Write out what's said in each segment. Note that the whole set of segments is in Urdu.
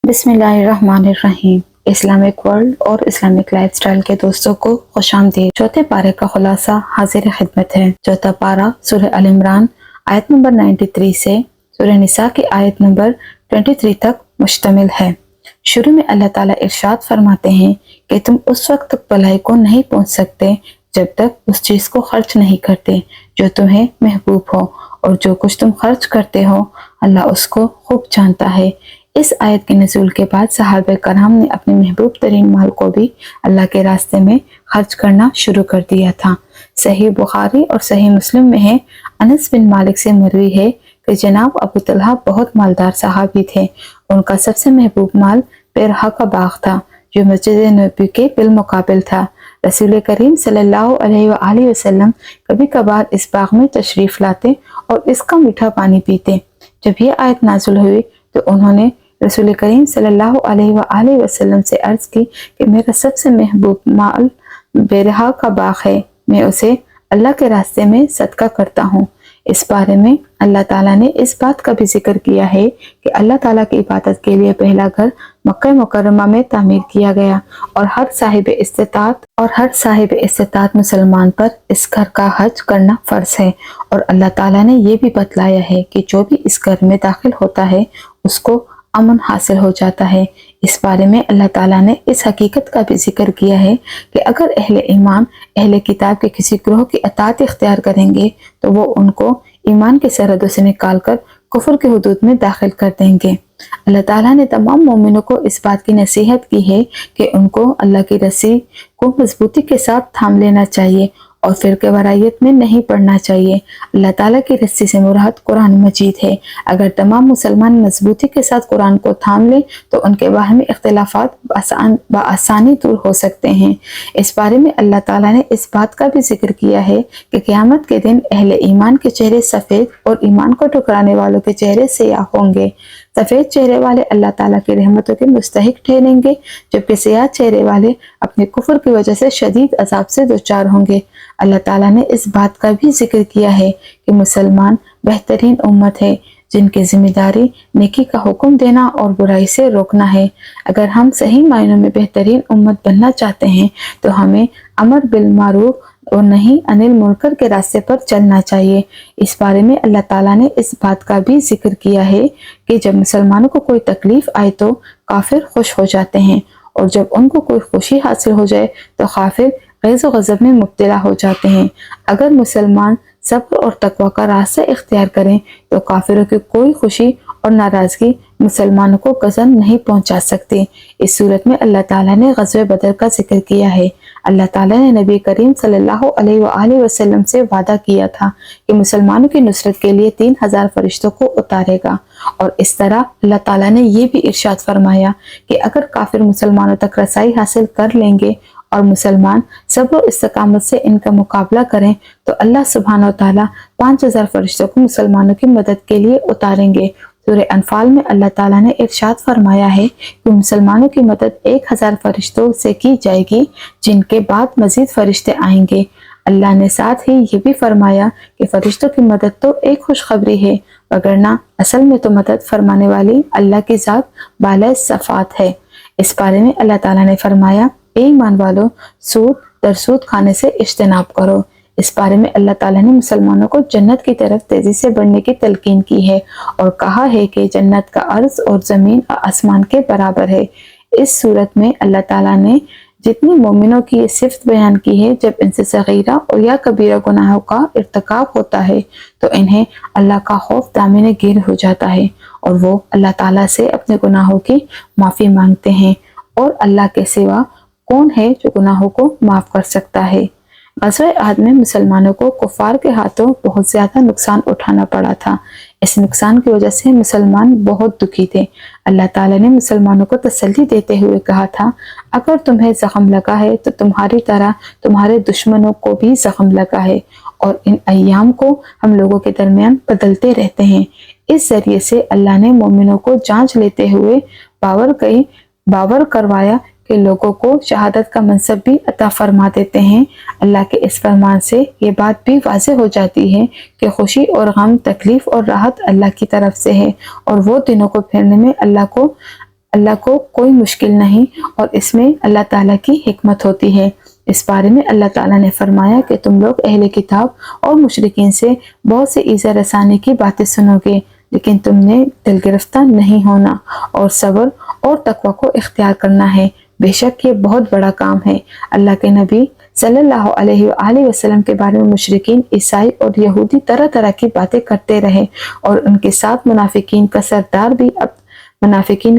بسم اللہ الرحمن الرحیم۔ اسلامک ورلڈ اور اسلامک لائف سٹائل کے دوستوں کو خوش آمدید۔ چوتھے پارے کا خلاصہ حاضر خدمت ہے۔ چوتھا پارہ سورہ ال عمران آیت نمبر 93 سے سورہ نساء کی آیت نمبر 23 تک مشتمل ہے۔ شروع میں اللہ تعالیٰ ارشاد فرماتے ہیں کہ تم اس وقت تک بھلائی کو نہیں پہنچ سکتے جب تک اس چیز کو خرچ نہیں کرتے جو تمہیں محبوب ہو، اور جو کچھ تم خرچ کرتے ہو اللہ اس کو خوب جانتا ہے۔ اس آیت کے نزول کے بعد صحابہ کرام نے اپنے محبوب ترین مال کو بھی اللہ کے راستے میں خرچ کرنا شروع کر دیا تھا۔ صحیح بخاری اور صحیح مسلم میں ہے، انس بن مالک سے مروی ہے کہ جناب ابو طلحہ بہت مالدار صحابی تھے۔ ان کا سب سے محبوب مال پیرہا کا باغ تھا جو مسجد نبوی کے بالمقابل تھا۔ رسول کریم صلی اللہ علیہ وآلہ وسلم کبھی کبھار اس باغ میں تشریف لاتے اور اس کا میٹھا پانی پیتے۔ جب یہ آیت نازل ہوئی تو انہوں نے رسول کریم صلی اللہ علیہ وآلہ وسلم سے عرض کی کہ میرا سب سے محبوب مال بیرہا کا باغ ہے، میں اسے اللہ کے راستے میں صدقہ کرتا ہوں۔ اس بارے میں اللہ تعالیٰ نے اس بات کا بھی ذکر کیا ہے کہ اللہ تعالیٰ کی عبادت کے لیے پہلا گھر مکہ مکرمہ میں تعمیر کیا گیا، اور ہر صاحب استطاعت مسلمان پر اس گھر کا حج کرنا فرض ہے، اور اللہ تعالیٰ نے یہ بھی بتلایا ہے کہ جو بھی اس گھر میں داخل ہوتا ہے اس کو امن حاصل ہو جاتا ہے۔ اس بارے میں اللہ تعالیٰ نے اس حقیقت کا بھی ذکر کیا ہے کہ اگر اہل ایمان اہل کتاب کے کسی گروہ کی اطاعت اختیار کریں گے تو وہ ان کو ایمان کی سرحدوں سے نکال کر کفر کے حدود میں داخل کر دیں گے۔ اللہ تعالیٰ نے تمام مومنوں کو اس بات کی نصیحت کی ہے کہ ان کو اللہ کی رسی کو مضبوطی کے ساتھ تھام لینا چاہیے اور فرقہ واریت میں نہیں پڑنا چاہیے۔ اللہ تعالیٰ کی رسی سے مراد قرآن مجید ہے۔ اگر تمام مسلمان مضبوطی کے ساتھ قرآن کو تھام لیں تو ان کے باہمی اختلافات بآسانی دور ہو سکتے ہیں۔ اس بارے میں اللہ تعالیٰ نے اس بات کا بھی ذکر کیا ہے کہ قیامت کے دن اہل ایمان کے چہرے سفید اور ایمان کو ٹھکرانے والوں کے چہرے سیاہ ہوں گے۔ سفید چہرے والے اللہ تعالیٰ کی رحمتوں کے مستحق ٹھہریں گے، جبکہ سیاہ چہرے والے اپنے کفر کی وجہ سے شدید عذاب سے دوچار ہوں گے۔ اللہ تعالیٰ نے اس بات کا بھی ذکر کیا ہے کہ مسلمان بہترین امت ہے جن کی ذمہ داری نیکی کا حکم دینا اور برائی سے روکنا ہے۔ اگر ہم صحیح معنوں میں بہترین امت بننا چاہتے ہیں تو ہمیں امر بالمعروف اور نہی عن المنکر کے راستے پر چلنا چاہیے۔ اس بارے میں اللہ تعالیٰ نے اس بات کا بھی ذکر کیا ہے کہ جب مسلمانوں کو کوئی تکلیف آئے تو کافر خوش ہو جاتے ہیں، اور جب ان کو کوئی خوشی حاصل ہو جائے تو کافر غیظ و غضب میں مبتلا ہو جاتے ہیں۔ اگر مسلمان صبر اور تقوی کا راستہ اختیار کریں تو کافروں کی کوئی خوشی اور ناراضگی مسلمانوں کو غضب نہیں پہنچا سکتی۔ اس صورت میں اللہ تعالیٰ نے غزوہ بدر کا ذکر کیا ہے۔ اللہ تعالیٰ نے نبی کریم صلی اللہ علیہ وآلہ وسلم سے وعدہ کیا تھا کہ مسلمانوں کی نصرت کے لیے 3000 فرشتوں کو اتارے گا، اور اس طرح اللہ تعالیٰ نے یہ بھی ارشاد فرمایا کہ اگر کافر مسلمانوں تک رسائی حاصل کر لیں گے اور مسلمان صبر و استقامت سے ان کا مقابلہ کریں تو اللہ سبحانہ وتعالیٰ 5000 فرشتوں کو مسلمانوں کی مدد کے لیے اتاریں گے۔ سورہ انفال میں اللہ تعالیٰ نے ارشاد فرمایا ہے کہ مسلمانوں کی مدد 1000 فرشتوں سے کی جائے گی، جن کے بعد مزید فرشتے آئیں گے۔ اللہ نے ساتھ ہی یہ بھی فرمایا کہ فرشتوں کی مدد تو ایک خوشخبری ہے، وگرنہ اصل میں تو مدد فرمانے والی اللہ کی ذات بالائے صفات ہے۔ اس بارے میں اللہ تعالیٰ نے فرمایا، اے ایمان والو، سود در سود کھانے سے اجتناب کرو۔ اس بارے میں اللہ تعالیٰ نے مسلمانوں کو جنت کی طرف تیزی سے بڑھنے کی تلقین کی ہے اور کہا ہے کہ جنت کا عرض اور زمین اور آسمان کے برابر ہے۔ اس صورت میں اللہ تعالیٰ نے جتنی مومنوں کی یہ صفت بیان کی ہے، جب ان سے صغیرہ اور یا کبیرہ گناہوں کا ارتکاب ہوتا ہے تو انہیں اللہ کا خوف دامن گیر ہو جاتا ہے، اور وہ اللہ تعالیٰ سے اپنے گناہوں کی معافی مانگتے ہیں، اور اللہ کے سوا کون ہے جو گناہوں کو معاف کر سکتا ہے۔ غزوہ احد میں مسلمانوں کو کفار کے ہاتھوں بہت زیادہ نقصان اٹھانا پڑا تھا۔ اس نقصان کی وجہ سے مسلمان بہت دکھی تھے۔ اللہ تعالیٰ نے مسلمانوں کو تسلی دیتے ہوئے کہا تھا، اگر تمہیں زخم لگا ہے تو تمہاری طرح تمہارے دشمنوں کو بھی زخم لگا ہے، اور ان ایام کو ہم لوگوں کے درمیان بدلتے رہتے ہیں۔ اس ذریعے سے اللہ نے مومنوں کو جانچ لیتے ہوئے باور کروایا کہ لوگوں کو شہادت کا منصب بھی عطا فرما دیتے ہیں۔ اللہ کے اس فرمان سے یہ بات بھی واضح ہو جاتی ہے کہ خوشی اور غم، تکلیف اور راحت اللہ کی طرف سے ہے، اور وہ دنوں کو پھیرنے میں اللہ کو اللہ کو کوئی مشکل نہیں اور اس میں اللہ تعالیٰ کی حکمت ہوتی ہے۔ اس بارے میں اللہ تعالیٰ نے فرمایا کہ تم لوگ اہل کتاب اور مشرکین سے بہت سے ایذا رسانے کی باتیں سنو گے، لیکن تم نے دل گرفتہ نہیں ہونا اور صبر اور تقوی کو اختیار کرنا ہے، بے شک یہ بہت بڑا کام ہے۔ اللہ کے نبی صلی اللہ علیہ وآلہ وسلم کے بارے میں مشرکین، عیسائی اور یہودی طرح طرح کی باتیں کرتے رہے اور ان کے ساتھ منافقین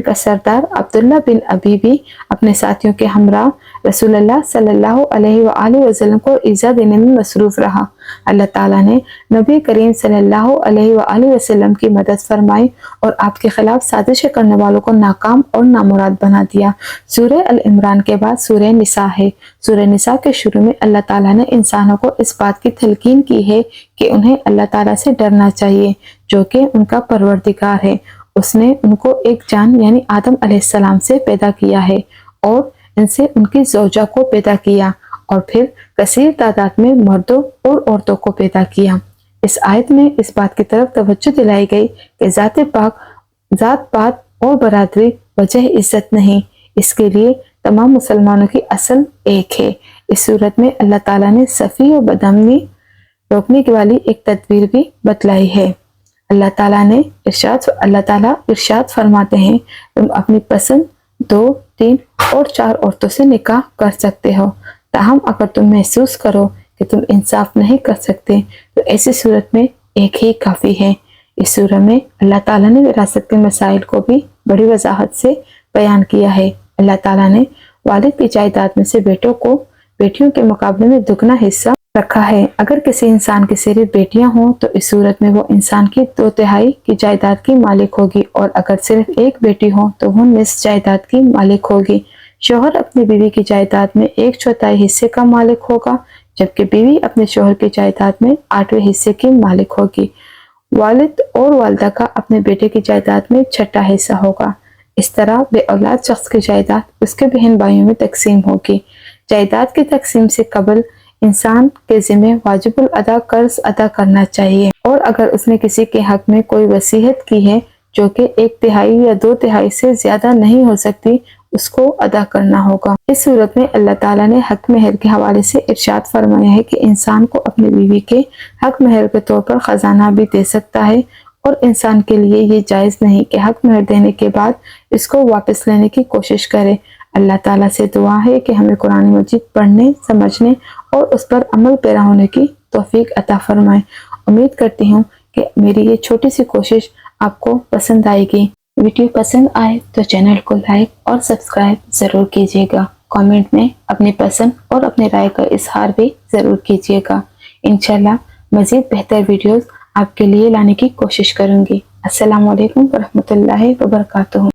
کا سردار عبداللہ بن ابی بھی اپنے ساتھیوں کے ہمراہ رسول اللہ صلی اللہ علیہ وآلہ وسلم کو ایذا دینے میں مصروف رہا۔ اللہ تعالیٰ نے نبی کریم صلی اللہ علیہ وآلہ وسلم کی مدد فرمائی اور آپ کے خلاف سازشیں کرنے والوں کو ناکام اور نامراد بنا دیا۔ سورہ العمران کے بعد سورہ نساء ہے۔ سورہ نساء کے شروع میں اللہ تعالیٰ نے انسانوں کو اس بات کی تلقین کی ہے کہ انہیں اللہ تعالیٰ سے ڈرنا چاہیے جو کہ ان کا پروردگار ہے۔ اس نے ان کو ایک جان یعنی آدم علیہ السلام سے پیدا کیا ہے اور ان سے ان کی زوجہ کو پیدا کیا اور پھر کثیر تعداد میں مردوں اور عورتوں کو پیدا کیا۔ اس آیت میں اس بات کی طرف توجہ دلائی گئی کہ ذات پات اور برادری وجہ عزت نہیں، اس کے لیے تمام مسلمانوں کی اصل ایک ہے۔ اس صورت میں اللہ تعالیٰ نے صفی و بدامنی روکنے والی ایک تدبیر بھی بتلائی ہے۔ اللہ تعالیٰ ارشاد فرماتے ہیں تم اپنی پسند 2، 3 اور 4 عورتوں سے نکاح کر سکتے ہو، تاہم اگر تم محسوس کرو کہ تم انصاف نہیں کر سکتے تو ایسی صورت میں ایک ہی کافی ہے۔ اس سورہ میں اللہ تعالیٰ نے وراثت کے مسائل کو بھی بڑی وضاحت سے بیان کیا ہے۔ اللہ تعالیٰ نے والد کی جائیداد میں سے بیٹیوں کے مقابلے میں دگنا حصہ رکھا ہے۔ اگر کسی انسان کی صرف بیٹیاں ہوں تو اس صورت میں وہ انسان کی 2/3 کی جائیداد کی مالک ہوگی، اور اگر صرف ایک بیٹی ہو تو وہ نصف جائیداد کی مالک ہوگی۔ شوہر اپنی بیوی کی جائیداد میں 1/4 حصے کا مالک ہوگا، جبکہ بیوی اپنے شوہر کی جائیداد میں 8ویں حصے کی مالک ہوگی۔ والد اور والدہ کا اپنے بیٹے کی جائیداد میں 6واں حصہ ہوگا۔ اس طرح بے اولاد شخص کی جائیداد اس کے بہن بھائیوں میں تقسیم ہوگی۔ جائیداد کی تقسیم سے قبل انسان کے ذمہ واجب الادا قرض ادا کرنا چاہیے، اور اگر اس نے کسی کے حق میں کوئی وصیت کی ہے جو کہ 1/3 یا 2/3 سے زیادہ نہیں ہو سکتی، اس کو ادا کرنا ہوگا۔ اس صورت میں اللہ تعالیٰ نے حق مہر کے حوالے سے ارشاد فرمایا ہے کہ انسان کو اپنی بیوی کے حق مہر کے طور پر خزانہ بھی دے سکتا ہے، اور انسان کے لیے یہ جائز نہیں کہ حق مہر دینے کے بعد اس کو واپس لینے کی کوشش کرے۔ اللہ تعالیٰ سے دعا ہے کہ ہمیں قرآن مجید پڑھنے، سمجھنے اور اس پر عمل پیرا ہونے کی توفیق عطا فرمائے۔ امید کرتی ہوں کہ میری یہ چھوٹی سی کوشش آپ کو پسند آئے گی۔ ویڈیو پسند آئے تو چینل کو لائک اور سبسکرائب ضرور کیجیے گا۔ کامنٹ میں اپنی پسند اور اپنی رائے کا اظہار بھی ضرور کیجیے گا۔ انشاءاللہ مزید بہتر ویڈیوز آپ کے لیے لانے کی کوشش کروں گی۔ السلام علیکم ورحمۃ اللہ وبرکاتہ۔